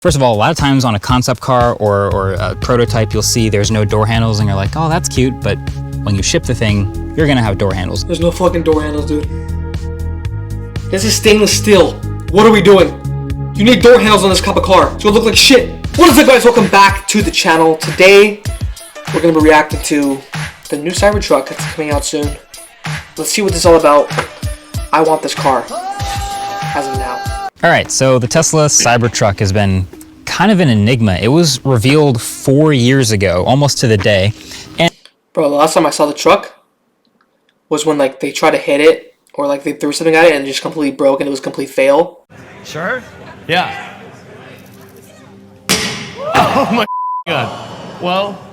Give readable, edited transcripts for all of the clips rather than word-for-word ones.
First of all, a lot of times on a concept car or a prototype, you'll see there's no door handles and you're like, oh, that's cute. But when you ship the thing, you're gonna have door handles. There's no fucking door handles, dude. This is stainless steel. What are we doing? You need door handles on this cup of car. It's gonna look like shit. What is up, guys? Welcome back to the channel. Today, we're gonna be reacting to the new Cybertruck that's coming out soon. Let's see what this is all about. I want this car. As of now. All right, so the Tesla Cybertruck has been kind of an enigma. It was revealed 4 years ago, almost to the day. And bro, the last time I saw the truck was when like they tried to hit it or like they threw something at it and it just completely broke and it was a complete fail. Sure? Yeah. Oh my god. Well,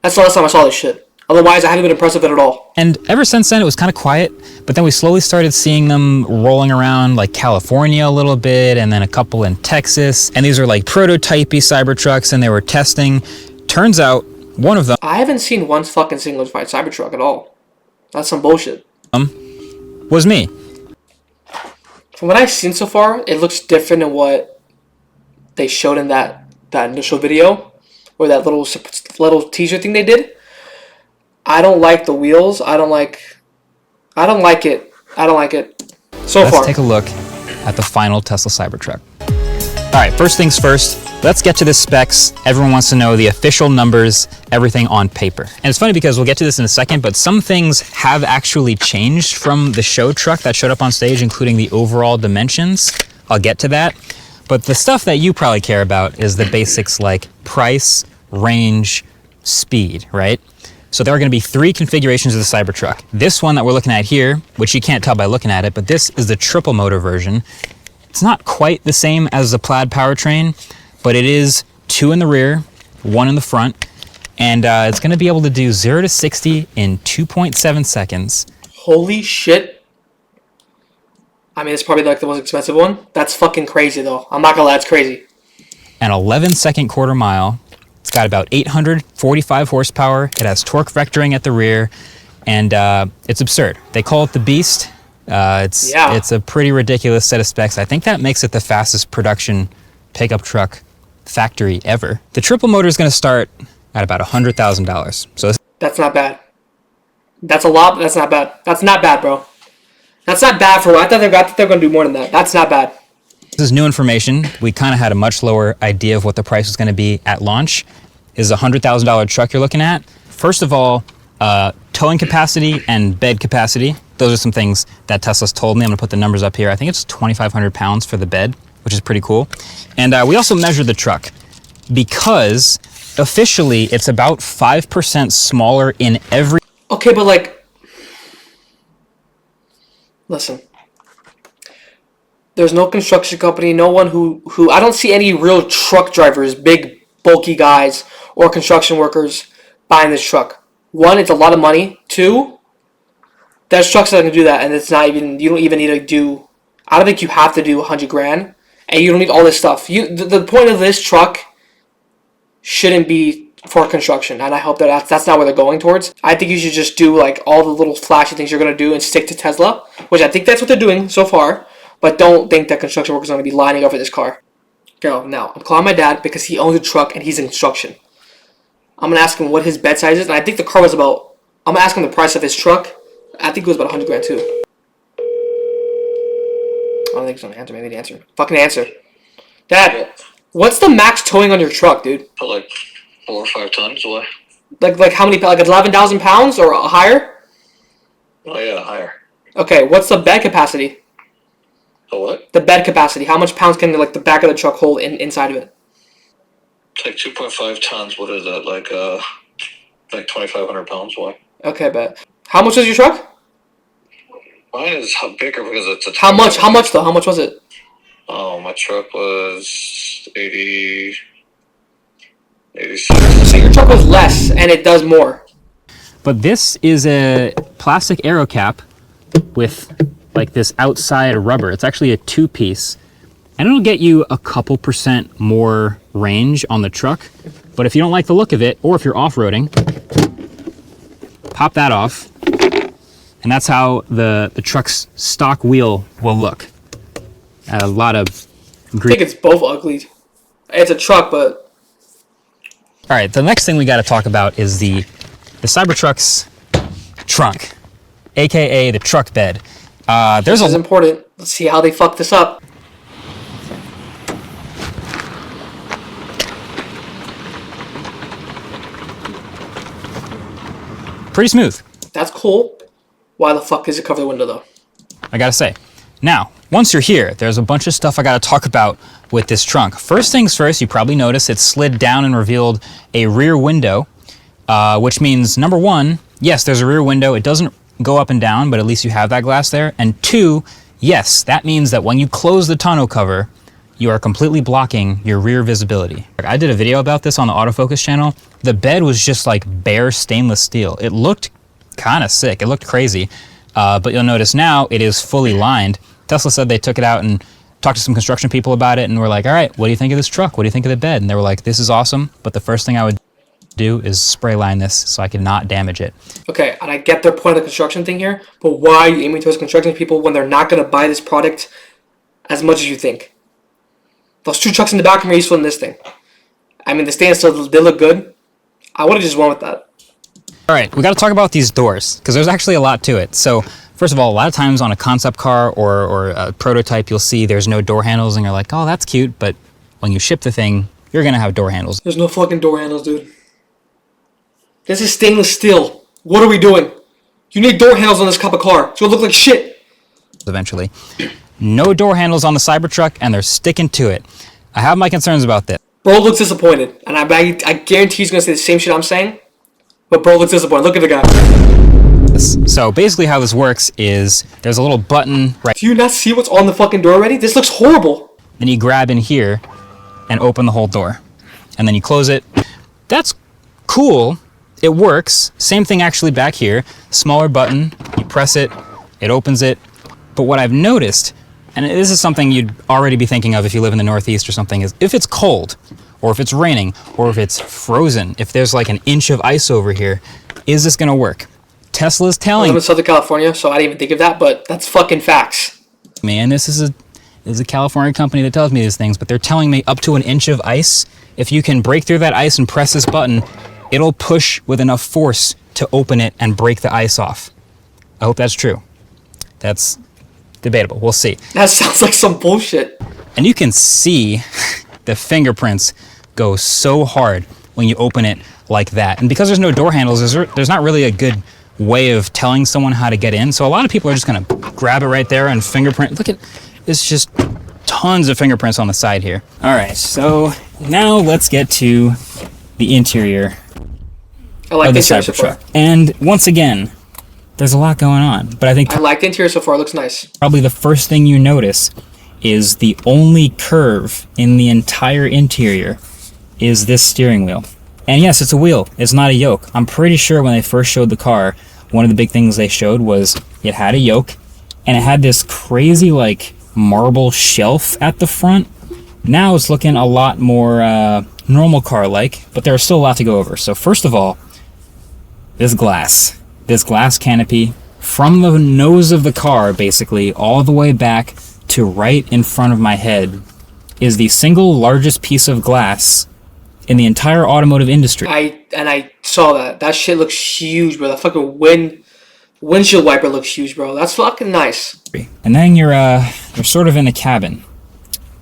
that's the last time I saw this shit. Otherwise, I haven't been impressed with it at all. And ever since then, it was kind of quiet, but then we slowly started seeing them rolling around like California a little bit, and then a couple in Texas. And these are like prototype-y Cybertrucks, and they were testing. Turns out, one of them I haven't seen one fucking single Cybertruck at all. That's some bullshit. Was me. From what I've seen so far, it looks different than what they showed in that initial video, or that little teaser thing they did. I don't like the wheels. I don't like it. So far. Let's take a look at the final Tesla Cybertruck. All right, first things first, let's get to the specs. Everyone wants to know the official numbers, everything on paper. And it's funny because we'll get to this in a second, but some things have actually changed from the show truck that showed up on stage, including the overall dimensions. I'll get to that. But the stuff that you probably care about is the basics like price, range, speed, right? So there are going to be 3 configurations of the Cybertruck. This one that we're looking at here, which you can't tell by looking at it, but this is the triple motor version. It's not quite the same as the Plaid powertrain, but it is 2 in the rear, 1 in the front, and it's going to be able to do 0 to 60 in 2.7 seconds. Holy shit. I mean, it's probably like the most expensive one. That's fucking crazy though. I'm not gonna lie, it's crazy. An 11-second quarter mile. It's got about 845 horsepower. It has torque vectoring at the rear, and it's absurd. They call it the Beast. It's a pretty ridiculous set of specs. I think that makes it the fastest production pickup truck factory ever. The triple motor is going to start at about $100,000. So that's not bad. That's a lot, but that's not bad. That's not bad, bro. That's not bad for what I thought they were going to do more than that. That's not bad. This is new information. We kind of had a much lower idea of what the price was going to be at launch. Is a $100,000 truck you're looking at. First of all, towing capacity and bed capacity. Those are some things that Tesla's told me. I'm going to put the numbers up here. I think it's 2,500 pounds for the bed, which is pretty cool. And we also measured the truck because officially it's about 5% smaller in every... Okay, but like... Listen. There's no construction company, no one who I don't see any real truck drivers, big, bulky guys, or construction workers buying this truck. 1, it's a lot of money. 2, there's trucks that can do that, and it's not even, you don't even need to do, I don't think you have to do $100,000, and you don't need all this stuff. The point of this truck shouldn't be for construction, and I hope that that's not where they're going towards. I think you should just do like all the little flashy things you're going to do and stick to Tesla, which I think that's what they're doing so far. But don't think that construction workers are going to be lining up for this car. Go, now, I'm calling my dad because he owns a truck and he's in construction. I'm going to ask him what his bed size is. And I think the car was about... I'm going to ask him the price of his truck. I think it was about $100,000 too. I don't think he's going to answer. Maybe he'd answer. Fucking answer. Dad, what's the max towing on your truck, dude? For like 4 or 5 tons away. Like how many... Like 11,000 pounds or higher? Oh yeah, higher. Okay, what's the bed capacity? The what? The bed capacity. How much pounds can like the back of the truck hold inside of it? It's like 2.5 tons. What is that? Like 2,500 pounds away. Okay, bet. How much was your truck? Mine is bigger because it's a... How much? How much though? How much was it? Oh, my truck was 86. So your truck was less, and it does more. But this is a plastic aero cap with like this outside rubber. It's actually a 2-piece, and it'll get you a couple % more range on the truck. But if you don't like the look of it, or if you're off-roading, pop that off, and that's how the truck's stock wheel will look. A lot of I think it's both ugly. It's a truck, but All right, the next thing we got to talk about is the Cybertruck's trunk, aka the truck bed. There's this is important. Let's see how they fuck this up. pretty smooth, That's cool. Why the fuck does it cover the window though? I gotta say. Now, once you're here, there's a bunch of stuff I gotta talk about with this trunk. First things first, you probably noticed it slid down and revealed a rear window, which means number one, yes, there's a rear window. It doesn't go up and down, but at least you have that glass there. And two, yes, that means that when you close the tonneau cover, you are completely blocking your rear visibility. I did a video about this on the autofocus channel. The bed was just like bare stainless steel. It looked kind of sick. It looked crazy. But you'll notice now it is fully lined. Tesla said they took it out and talked to some construction people about it and were like, all right, what do you think of this truck? What do you think of the bed? And they were like, this is awesome, but the first thing I would do is spray line this so I can not damage it. Okay, and I get their point of the construction thing here, but why are you aiming towards construction people when they're not going to buy this product as much as you think? Those two trucks in the back are more useful than this thing. I mean, the stainless steel, they look good. I would have just went with that. All right, we got to talk about these doors because there's actually a lot to it. So first of all, a lot of times on a concept car or a prototype, you'll see there's no door handles and you're like, oh, that's cute. But when you ship the thing, you're going to have door handles. There's no fucking door handles, dude. This is stainless steel. What are we doing? You need door handles on this cup of car. It's going to look like shit. Eventually. No door handles on the Cybertruck and they're sticking to it. I have my concerns about this. Bro looks disappointed. And I guarantee he's going to say the same shit I'm saying. But bro looks disappointed. Look at the guy. So basically how this works is there's a little button right. Do you not see what's on the fucking door already? This looks horrible. Then you grab in here and open the whole door. And then you close it. That's cool. It works. Same thing actually back here. Smaller button. You press it. It opens it. But what I've noticed, and this is something you'd already be thinking of if you live in the Northeast or something, is if it's cold, or if it's raining, or if it's frozen, if there's like an inch of ice over here, is this gonna work? Tesla's I telling live in Southern California, so I didn't even think of that, but that's fucking facts. me, and this is a California company that tells me these things, but they're telling me up to an inch of ice, if you can break through that ice and press this button, it'll push with enough force to open it and break the ice off. I hope that's true. That's debatable. We'll see. That sounds like some bullshit. And you can see the fingerprints go so hard when you open it like that. And because there's no door handles, there's not really a good way of telling someone how to get in. So a lot of people are just gonna grab it right there and fingerprint. Look at, it's just tons of fingerprints on the side here. All right, so now let's get to the interior I like of the the interior so far. Cybertruck. And once again, there's a lot going on, but I think I like the interior so far. It looks nice. probably the first thing you notice is the only curve in the entire interior is this steering wheel. And yes, it's a wheel. It's not a yoke. I'm pretty sure when they first showed the car, one of the big things they showed was it had a yoke and it had this crazy like marble shelf at the front. Now it's looking a lot more normal car-like, but there's still a lot to go over. So first of all, this glass canopy from the nose of the car basically all the way back to right in front of my head is the single largest piece of glass in the entire automotive industry. I saw that. That shit looks huge, bro. That fucking windshield wiper looks huge, bro. That's fucking nice. And then you're sort of in the cabin.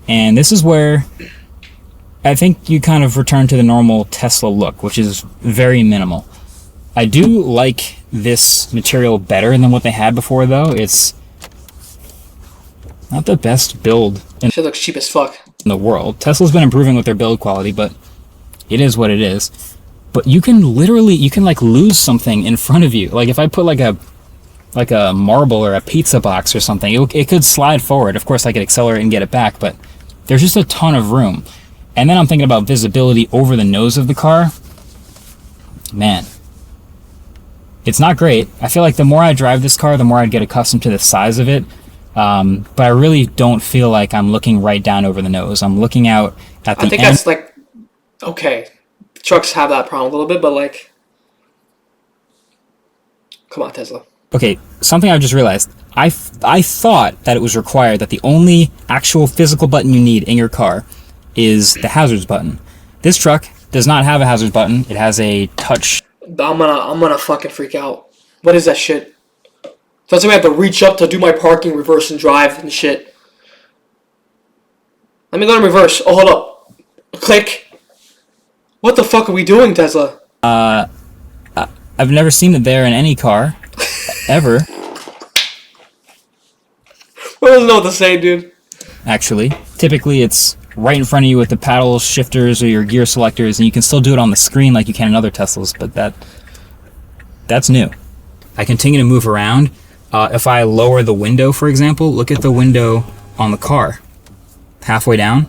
And this is where I think you kind of return to the normal Tesla look, which is very minimal. I do like this material better than what they had before, though. It's not the best build in Shit looks cheap as fuck. the world. Tesla's been improving with their build quality, but it is what it is. But you can like lose something in front of you. Like if I put like a marble or a pizza box or something, it could slide forward. Of course, I could accelerate and get it back, but there's just a ton of room. And then I'm thinking about visibility over the nose of the car. Man, it's not great. I feel like the more I drive this car, the more I'd get accustomed to the size of it. But I really don't feel like I'm looking right down over the nose. I'm looking out at the I think end. that's like, okay, trucks have that problem a little bit, but like, come on, Tesla. Okay, something I've just realized. I thought that it was required that the only actual physical button you need in your car is the hazards button. This truck does not have a hazards button. It has a touch. I'm gonna fucking freak out. What is that shit? Doesn't mean I have to reach up to do my parking, reverse, and drive and shit. Let me go in reverse. Oh, hold up. Click. What the fuck are we doing, Tesla? I've never seen it there in any car, ever. I don't know what to say, dude. Actually, typically it's right in front of you with the paddle shifters or your gear selectors, and you can still do it on the screen like you can in other Teslas, but that's new. I continue to move around. If I lower the window, for example, look at the window on the car. Halfway down.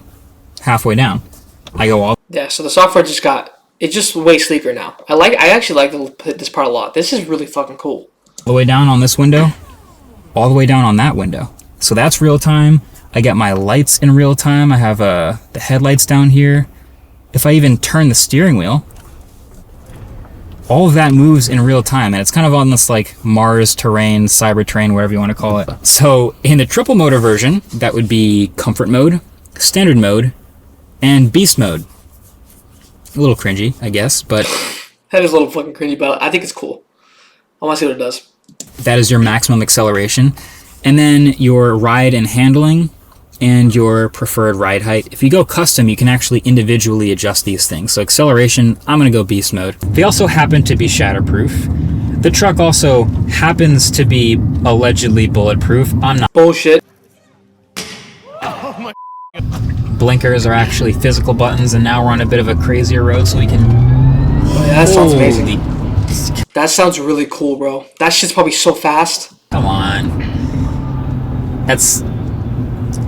I go all Yeah, so the software it's just way sleeker now. I actually like this part a lot. This is really fucking cool. the way down on this window, all the way down on that window. So that's real time. I got my lights in real time. I have the headlights down here. If I even turn the steering wheel, all of that moves in real time, and it's kind of on this like Mars terrain, Cybertrain, whatever you want to call it. So in the triple motor version, that would be comfort mode, standard mode, and beast mode. A little cringy, I guess, but That is a little fucking cringy, but I think it's cool. I want to see what it does. that is your maximum acceleration. And then your ride and handling and your preferred ride height. If you go custom, you can actually individually adjust these things. So acceleration, I'm going to go beast mode. They also happen to be shatterproof. The truck also happens to be allegedly bulletproof. I'm not. Bullshit. Blinkers are actually physical buttons, and now we're on a bit of a crazier road, so we can... Oh, yeah, that sounds amazing. Holy- That sounds really cool, bro. That shit's probably so fast. Come on. That's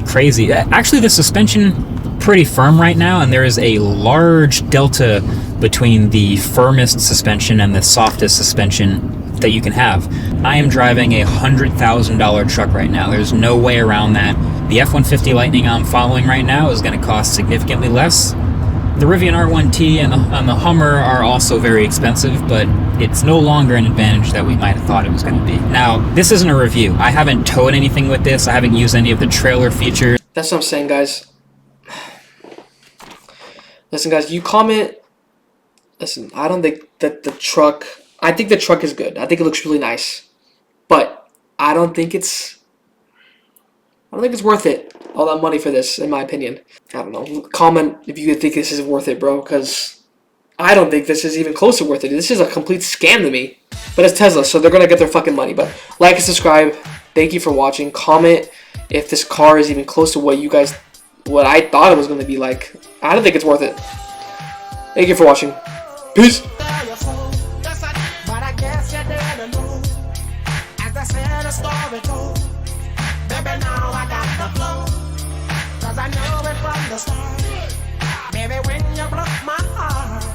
crazy. Actually, the suspension pretty firm right now, and there is a large delta between the firmest suspension and the softest suspension that you can have. I am driving a $100,000 truck right now. There's no way around that. The F-150 Lightning I'm following right now is going to cost significantly less. The Rivian R1T and the Hummer are also very expensive, but it's no longer an advantage that we might have thought it was going to be. Now, this isn't a review. I haven't towed anything with this. I haven't used any of the trailer features. That's what I'm saying, guys. Listen, guys, you comment. Listen, I don't think that the truck... I think the truck is good. I think it looks really nice. But I don't think it's worth it. All that money for this, in my opinion. I don't know. Comment if you think this is worth it, bro, because I don't think this is even close to worth it. This is a complete scam to me. But it's Tesla, so they're going to get their fucking money. But like and subscribe. Thank you for watching. Comment if this car is even close to what I thought it was going to be like. I don't think it's worth it. Thank you for watching. Peace. Baby, now I got the flow, 'cause I know it from the start. Baby, when you broke my heart.